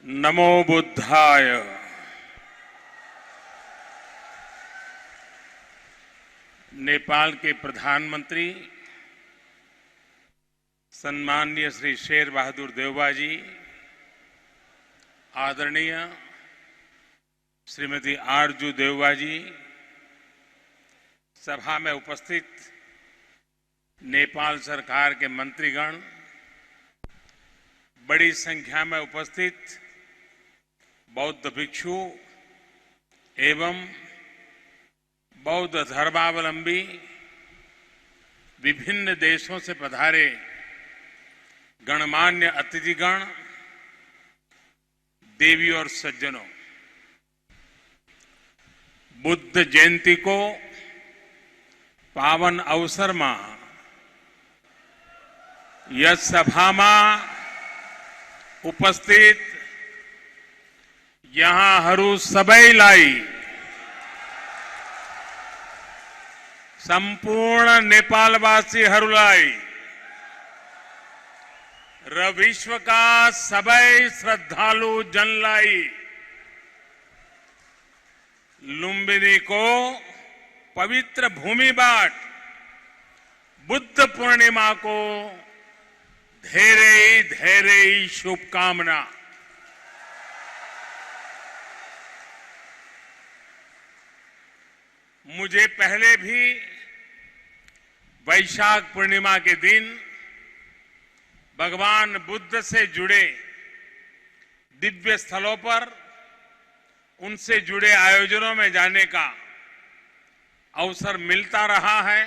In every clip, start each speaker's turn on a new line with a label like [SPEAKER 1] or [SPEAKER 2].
[SPEAKER 1] नमो बुद्धाय। नेपाल के प्रधानमंत्री सम्माननीय श्री शेर बहादुर देउबा जी, आदरणीय श्रीमती आरजू देउबा जी, सभा में उपस्थित नेपाल सरकार के मंत्रीगण, बड़ी संख्या में उपस्थित बौद्ध भिक्षु एवं बौद्ध धर्मावलंबी, विभिन्न देशों से पधारे गणमान्य अतिथिगण, देवी और सज्जनों, बुद्ध जयंती को पावन अवसर में यह सभा में उपस्थित यहाँ हरू सबैलाई संपूर्ण नेपालवासीहरूलाई र विश्वका सबै श्रद्धालु जनलाई लुम्बिनीको पवित्र भूमिबाट बुद्ध पूर्णिमाको धेरै धेरै शुभकामना। मुझे पहले भी वैशाख पूर्णिमा के दिन भगवान बुद्ध से जुड़े दिव्य स्थलों पर उनसे जुड़े आयोजनों में जाने का अवसर मिलता रहा है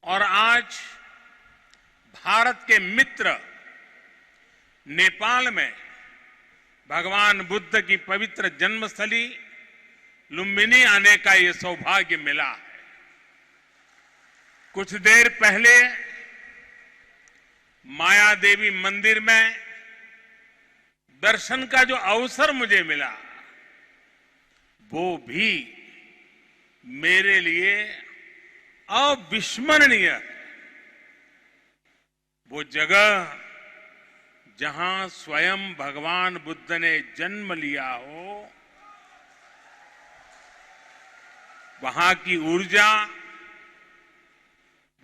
[SPEAKER 1] और आज भारत के मित्र नेपाल में भगवान बुद्ध की पवित्र जन्मस्थली लुम्बिनी आने का ये सौभाग्य मिला है। कुछ देर पहले माया देवी मंदिर में दर्शन का जो अवसर मुझे मिला, वो भी मेरे लिए अविस्मरणीय है। वो जगह जहां स्वयं भगवान बुद्ध ने जन्म लिया हो, वहां की ऊर्जा,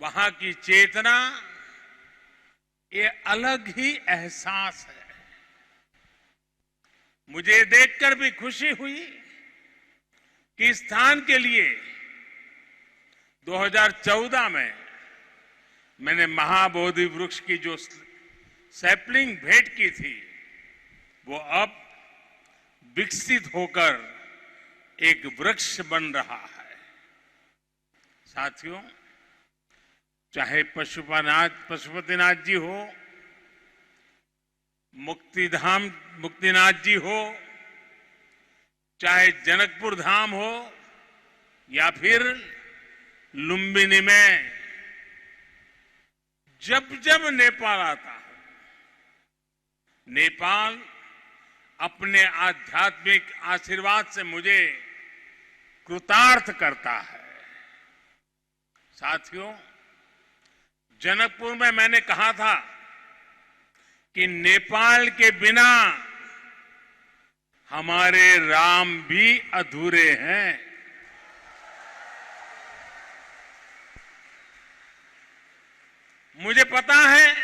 [SPEAKER 1] वहां की चेतना, ये अलग ही एहसास है। मुझे देखकर भी खुशी हुई कि इस स्थान के लिए 2014 में मैंने महाबोधि वृक्ष की जो सैपलिंग भेंट की थी, वो अब विकसित होकर एक वृक्ष बन रहा है। साथियों, चाहे पशुपतिनाथ जी हो, मुक्तिनाथ जी हो, चाहे जनकपुर धाम हो या फिर लुम्बिनी में जब जब नेपाल आता है, नेपाल अपने आध्यात्मिक आशीर्वाद से मुझे कृतार्थ करता है। साथियों, जनकपुर में मैंने कहा था कि नेपाल के बिना हमारे राम भी अधूरे हैं। मुझे पता है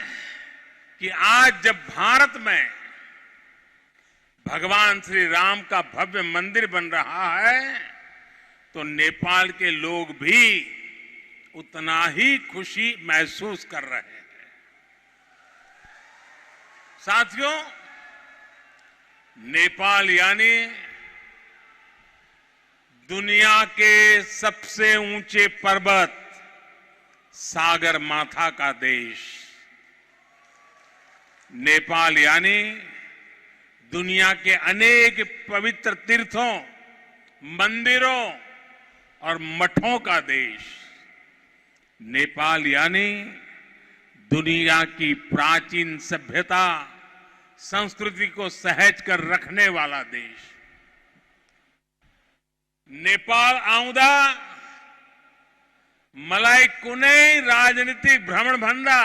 [SPEAKER 1] कि आज जब भारत में भगवान श्री राम का भव्य मंदिर बन रहा है, तो नेपाल के लोग भी उतना ही खुशी महसूस कर रहे हैं। साथियों, नेपाल यानी दुनिया के सबसे ऊंचे पर्वत सागर माथा का देश। नेपाल यानी दुनिया के अनेक पवित्र तीर्थों, मंदिरों और मठों का देश। नेपाल यानी दुनिया की प्राचीन सभ्यता, संस्कृति को सहेज कर रखने वाला देश। नेपाल आउँदा मलाई कुनै राजनीतिक भ्रमण भन्दा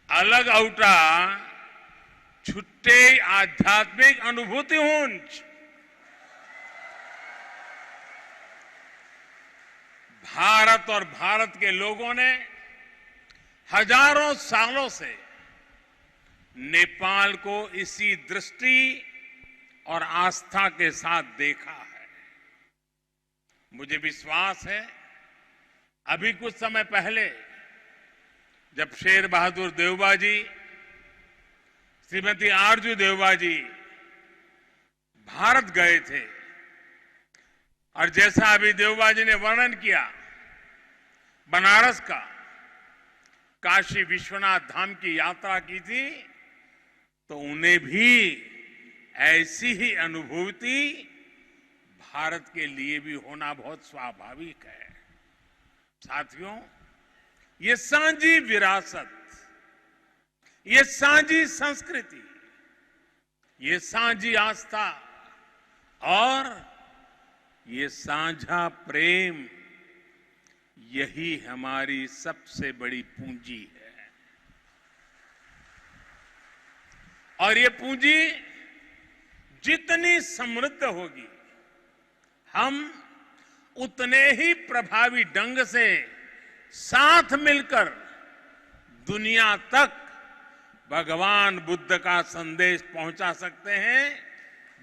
[SPEAKER 1] अलग औटा छुट्टे आध्यात्मिक अनुभूति हुंच भारत और भारत के लोगों ने हजारों सालों से नेपाल को इसी दृष्टि और आस्था के साथ देखा है। मुझे विश्वास है अभी कुछ समय पहले जब शेर बहादुर देउबा जी, श्रीमती आरजू देउबा जी भारत गए थे और जैसा अभी देउबा जी ने वर्णन किया बनारस का, काशी विश्वनाथ धाम की यात्रा की थी, तो उन्हें भी ऐसी ही अनुभूति भारत के लिए भी होना बहुत स्वाभाविक है। साथियों, ये साझी विरासत, ये साझी संस्कृति, ये साझी आस्था और ये साझा प्रेम, यही हमारी सबसे बड़ी पूंजी है। और ये पूंजी जितनी समृद्ध होगी, हम उतने ही प्रभावी ढंग से साथ मिलकर दुनिया तक भगवान बुद्ध का संदेश पहुंचा सकते हैं,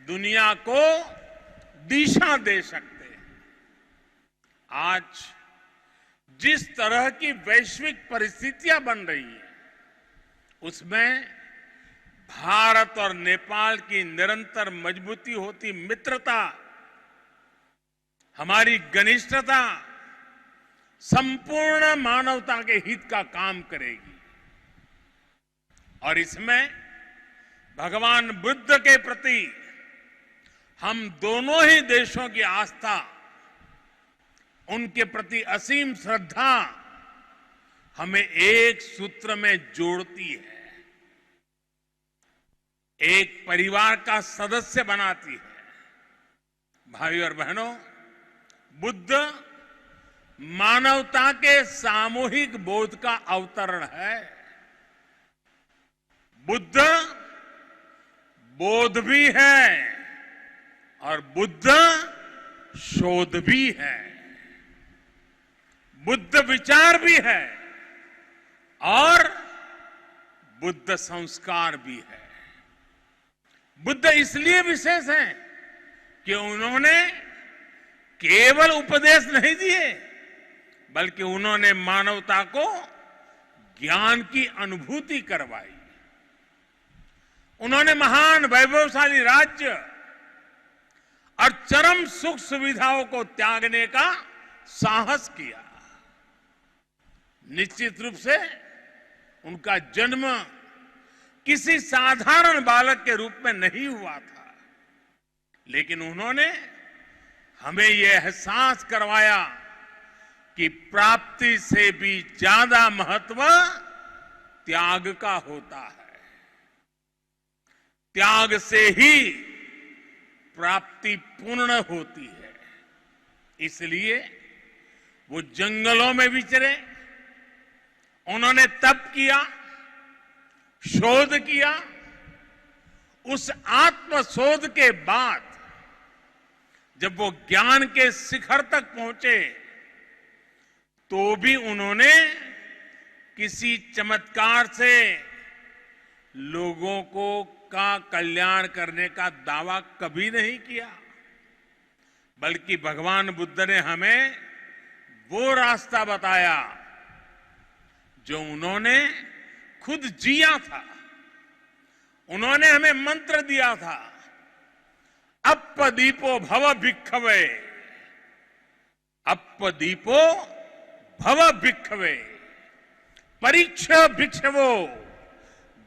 [SPEAKER 1] दुनिया को दिशा दे सकते हैं। आज जिस तरह की वैश्विक परिस्थितियां बन रही हैं, उसमें भारत और नेपाल की निरंतर मजबूती होती मित्रता, हमारी घनिष्ठता संपूर्ण मानवता के हित का काम करेगी। और इसमें भगवान बुद्ध के प्रति हम दोनों ही देशों की आस्था, उनके प्रति असीम श्रद्धा हमें एक सूत्र में जोड़ती है, एक परिवार का सदस्य बनाती है। भाई और बहनों, बुद्ध मानवता के सामूहिक बोध का अवतरण है। बुद्ध बोध भी है और बुद्ध शोध भी है, बुद्ध विचार भी है और बुद्ध संस्कार भी है। बुद्ध इसलिए विशेष हैं कि उन्होंने केवल उपदेश नहीं दिए, बल्कि उन्होंने मानवता को ज्ञान की अनुभूति करवाई। उन्होंने महान वैभवशाली राज्य और चरम सुख सुविधाओं को त्यागने का साहस किया। निश्चित रूप से उनका जन्म किसी साधारण बालक के रूप में नहीं हुआ था, लेकिन उन्होंने हमें यह एहसास करवाया कि प्राप्ति से भी ज्यादा महत्व त्याग का होता है। त्याग से ही प्राप्ति पूर्ण होती है। इसलिए वो जंगलों में विचरे, उन्होंने तप किया, शोध किया। उस आत्मशोध के बाद जब वो ज्ञान के शिखर तक पहुंचे, तो भी उन्होंने किसी चमत्कार से लोगों का कल्याण करने का दावा कभी नहीं किया, बल्कि भगवान बुद्ध ने हमें वो रास्ता बताया जो उन्होंने खुद जिया था। उन्होंने हमें मंत्र दिया था, अप्पदीपो भव भिक्खवे, अप्पदीपो भव भिक्खवे, परीक्ष भिक्षवो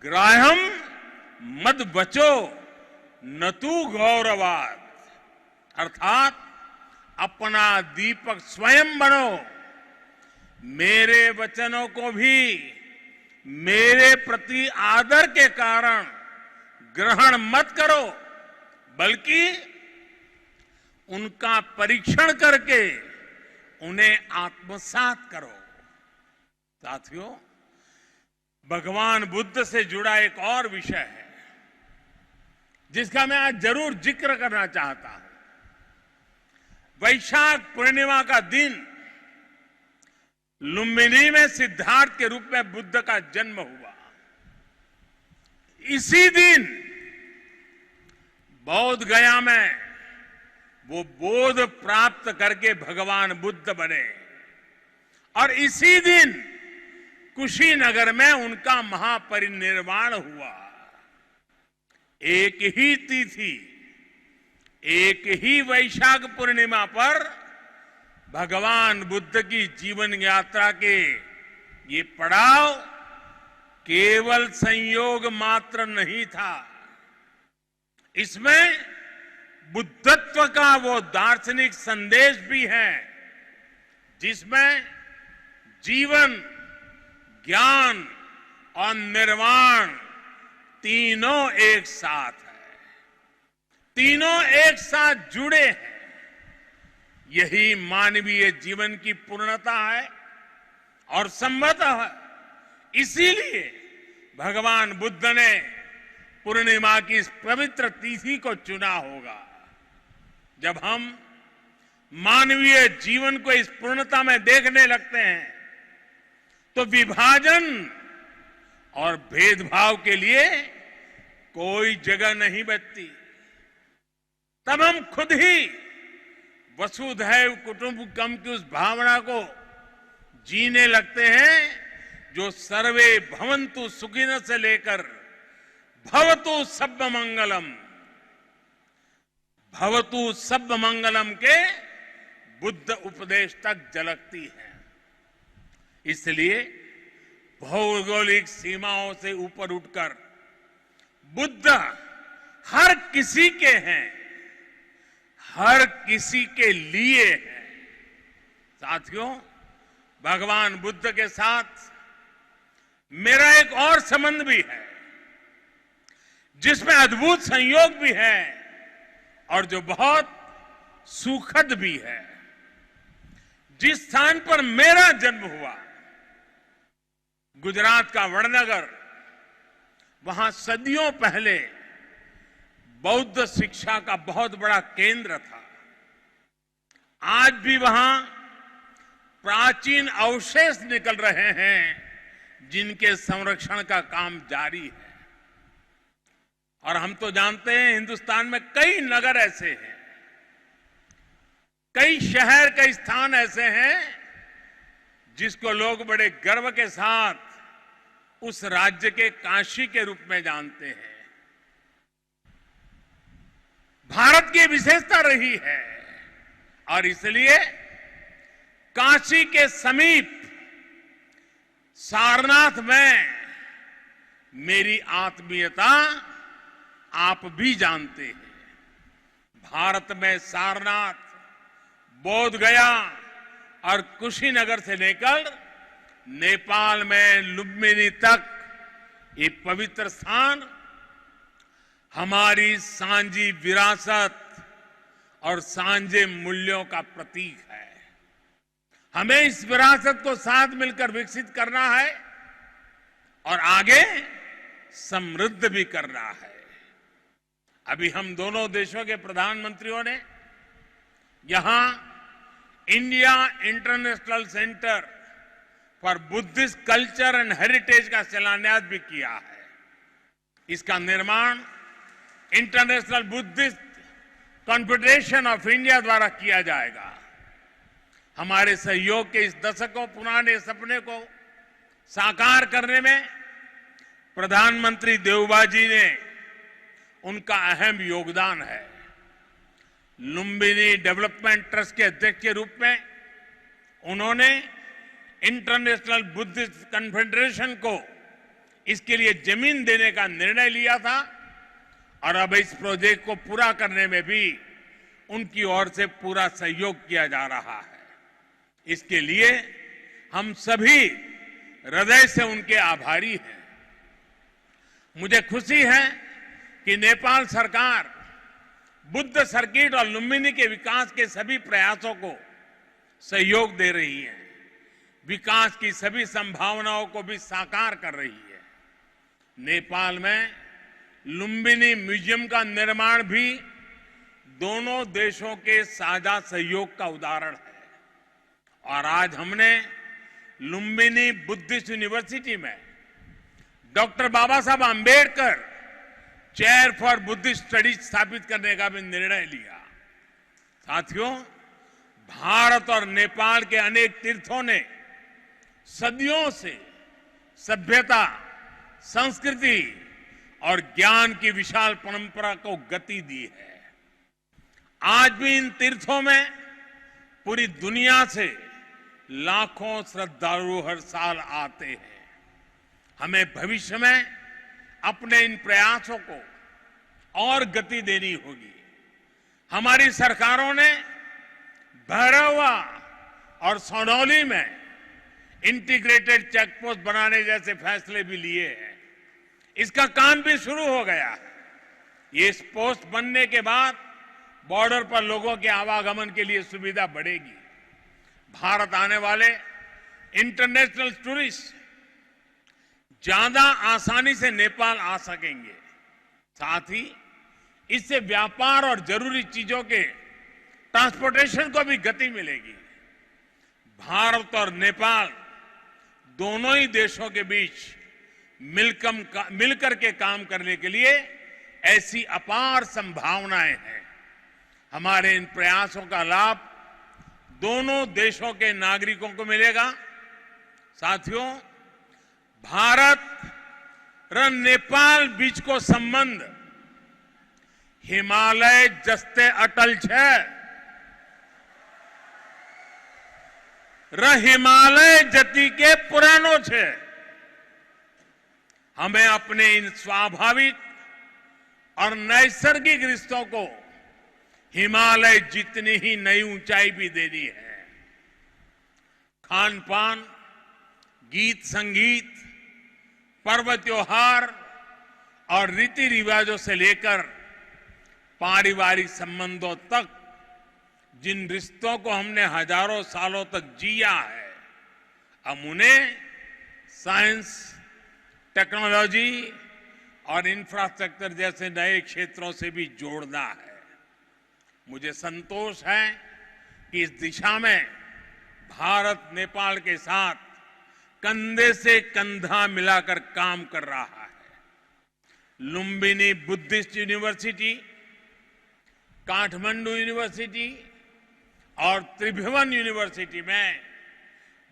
[SPEAKER 1] ग्राह्यम मद बचो न तू गौरवाद। अर्थात अपना दीपक स्वयं बनो, मेरे वचनों को भी मेरे प्रति आदर के कारण ग्रहण मत करो, बल्कि उनका परीक्षण करके उन्हें आत्मसात करो। साथियों, भगवान बुद्ध से जुड़ा एक और विषय है, जिसका मैं आज जरूर जिक्र करना चाहता हूं। वैशाख पूर्णिमा का दिन लुम्बिनी में सिद्धार्थ के रूप में बुद्ध का जन्म हुआ। इसी दिन बोध गया में वो बोध प्राप्त करके भगवान बुद्ध बने और इसी दिन कुशीनगर में उनका महापरिनिर्वाण हुआ। एक ही तिथि, एक ही वैशाख पूर्णिमा पर भगवान बुद्ध की जीवन यात्रा के ये पड़ाव केवल संयोग मात्र नहीं था, इसमें बुद्धत्व का वो दार्शनिक संदेश भी है जिसमें जीवन, ज्ञान और निर्वाण तीनों एक साथ है, तीनों एक साथ जुड़े हैं। यही मानवीय जीवन की पूर्णता है और संभवतः इसीलिए भगवान बुद्ध ने पूर्णिमा की इस पवित्र तिथि को चुना होगा। जब हम मानवीय जीवन को इस पूर्णता में देखने लगते हैं तो विभाजन और भेदभाव के लिए कोई जगह नहीं बचती। तब हम खुद ही वसुधैव कुटुंबकम की उस भावना को जीने लगते हैं जो सर्वे भवन्तु सुखिनः से लेकर भवतु सब्ब मंगलम, भवतु सब्ब मंगलम के बुद्ध उपदेश तक झलकती है। इसलिए भौगोलिक सीमाओं से ऊपर उठकर बुद्ध हर किसी के हैं, हर किसी के लिए है। साथियों, भगवान बुद्ध के साथ मेरा एक और संबंध भी है जिसमें अद्भुत संयोग भी है और जो बहुत सुखद भी है। जिस स्थान पर मेरा जन्म हुआ, गुजरात का वडनगर, वहां सदियों पहले बौद्ध शिक्षा का बहुत बड़ा केंद्र था। आज भी वहां प्राचीन अवशेष निकल रहे हैं जिनके संरक्षण का काम जारी है। और हम तो जानते हैं हिंदुस्तान में कई नगर ऐसे हैं, कई शहर, कई स्थान ऐसे हैं जिसको लोग बड़े गर्व के साथ उस राज्य के काशी के रूप में जानते हैं। भारत की विशेषता रही है और इसलिए काशी के समीप सारनाथ में मेरी आत्मीयता आप भी जानते हैं। भारत में सारनाथ, बोध गया और कुशीनगर से लेकर नेपाल में लुम्बिनी तक ये पवित्र स्थान हमारी सांझी विरासत और सांझे मूल्यों का प्रतीक है। हमें इस विरासत को साथ मिलकर विकसित करना है और आगे समृद्ध भी करना है। अभी हम दोनों देशों के प्रधानमंत्रियों ने यहां India international centre for Buddhist culture and heritage का शिलान्यास भी किया है। इसका निर्माण international Buddhist confederation of India द्वारा किया जाएगा। हमारे सहयोग के इस दशकों पुराने सपने को साकार करने में प्रधानमंत्री देवबा जी ने उनका अहम योगदान है। लुम्बिनी डेवलपमेंट ट्रस्ट के अध्यक्ष के रूप में उन्होंने इंटरनेशनल बुद्धिस्ट कॉन्फेडरेशन को इसके लिए जमीन देने का निर्णय लिया था और अब इस प्रोजेक्ट को पूरा करने में भी उनकी ओर से पूरा सहयोग किया जा रहा है। इसके लिए हम सभी हृदय से उनके आभारी हैं। मुझे खुशी है कि नेपाल सरकार बुद्ध सर्किट और लुम्बिनी के विकास के सभी प्रयासों को सहयोग दे रही है, विकास की सभी संभावनाओं को भी साकार कर रही है। नेपाल में लुम्बिनी म्यूजियम का निर्माण भी दोनों देशों के साझा सहयोग का उदाहरण है। और आज हमने लुम्बिनी बुद्धिस्ट यूनिवर्सिटी में doctor Baba Saheb Ambedkar chair for Buddhist studies स्थापित करने का भी निर्णय लिया। साथियों, भारत और नेपाल के अनेक तीर्थों ने सदियों से सभ्यता, संस्कृति और ज्ञान की विशाल परंपरा को गति दी है। आज भी इन तीर्थों में पूरी दुनिया से लाखों श्रद्धालु हर साल आते हैं। हमें भविष्य में अपने इन प्रयासों को और गति देनी होगी। हमारी सरकारों ने भैरवा और सोनौली में इंटीग्रेटेड चेक पोस्ट बनाने जैसे फैसले भी लिए हैं। इसका काम भी शुरू हो गया है। ये पोस्ट बनने के बाद बॉर्डर पर लोगों के आवागमन के लिए सुविधा बढ़ेगी। भारत आने वाले इंटरनेशनल टूरिस्ट ज्यादा आसानी से नेपाल आ सकेंगे। साथ ही इससे व्यापार और जरूरी चीजों के ट्रांसपोर्टेशन को भी गति मिलेगी। भारत और नेपाल दोनों ही देशों के बीच मिलकर के काम करने के लिए ऐसी अपार संभावनाएं हैं। हमारे इन प्रयासों का लाभ दोनों देशों के नागरिकों को मिलेगा। साथियों, भारत और नेपाल बीच को संबंध हिमालय जस्ते अटल छे। हिमालय जति के पुरानो छे। हमें अपने इन स्वाभाविक और नैसर्गिक रिश्तों को हिमालय जितनी ही नई ऊंचाई भी देनी है। खान पान, गीत संगीत, पर्व त्योहार और रीति रिवाजों से लेकर पारिवारिक संबंधों तक जिन रिश्तों को हमने हजारों सालों तक जिया है, अब उन्हें साइंस, टेक्नोलॉजी और इंफ्रास्ट्रक्चर जैसे नए क्षेत्रों से भी जोड़ना है। मुझे संतोष है कि इस दिशा में भारत नेपाल के साथ कंधे से कंधा मिलाकर काम कर रहा है। Lumbini Buddhist university, Kathmandu university और त्रिभुवन यूनिवर्सिटी में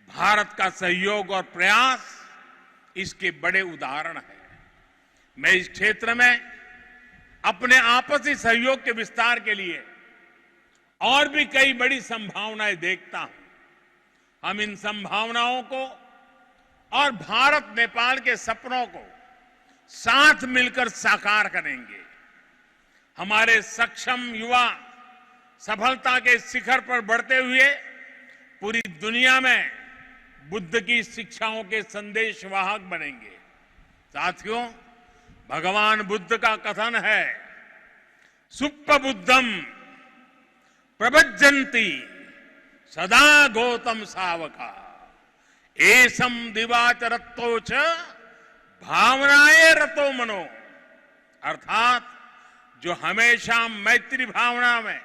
[SPEAKER 1] भारत का सहयोग और प्रयास इसके बड़े उदाहरण हैं। मैं इस क्षेत्र में अपने आपसी सहयोग के विस्तार के लिए और भी कई बड़ी संभावनाएं देखता हूं। हम इन संभावनाओं को और भारत नेपाल के सपनों को साथ मिलकर साकार करेंगे। हमारे सक्षम युवा सफलता के शिखर पर बढ़ते हुए पूरी दुनिया में बुद्ध की शिक्षाओं के संदेशवाहक बनेंगे। साथियों, भगवान बुद्ध का कथन है, सुप्प बुद्धम प्रभज्जन्ति सदा गौतम सावका एसम दिवाच रत्तो च भावनाए रतो मनो। अर्थात जो हमेशा मैत्री भावना में,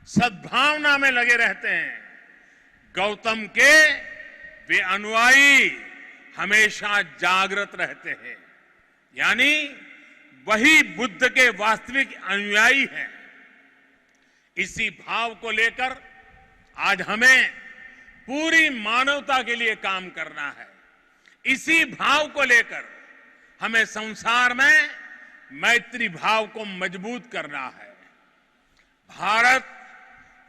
[SPEAKER 1] सद्भावना में लगे रहते हैं, गौतम के वे अनुयायी हमेशा जागृत रहते हैं। यानी वही बुद्ध के वास्तविक अनुयायी हैं। इसी भाव को लेकर आज हमें पूरी मानवता के लिए काम करना है। इसी भाव को लेकर हमें संसार में मैत्री भाव को मजबूत करना है। भारत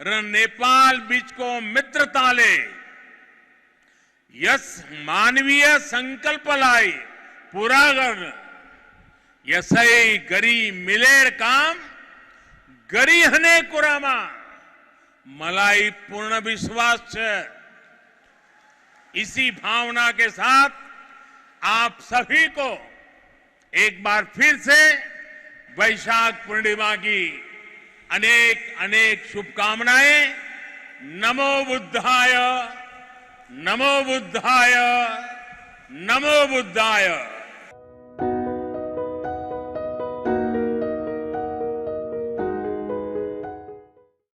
[SPEAKER 1] और नेपाल बीच को मित्रता ले यस मानवीय संकल्प लाए पूरा कर यसई गरी मिलेर काम गरी हने कुरामा मलाई पूर्ण विश्वास है। इसी भावना के साथ आप सभी को एक बार फिर से वैशाख पूर्णिमा की अनेक अनेक शुभकामनाएं। नमो बुद्धाय, नमो बुद्धाय, नमो बुद्धाय।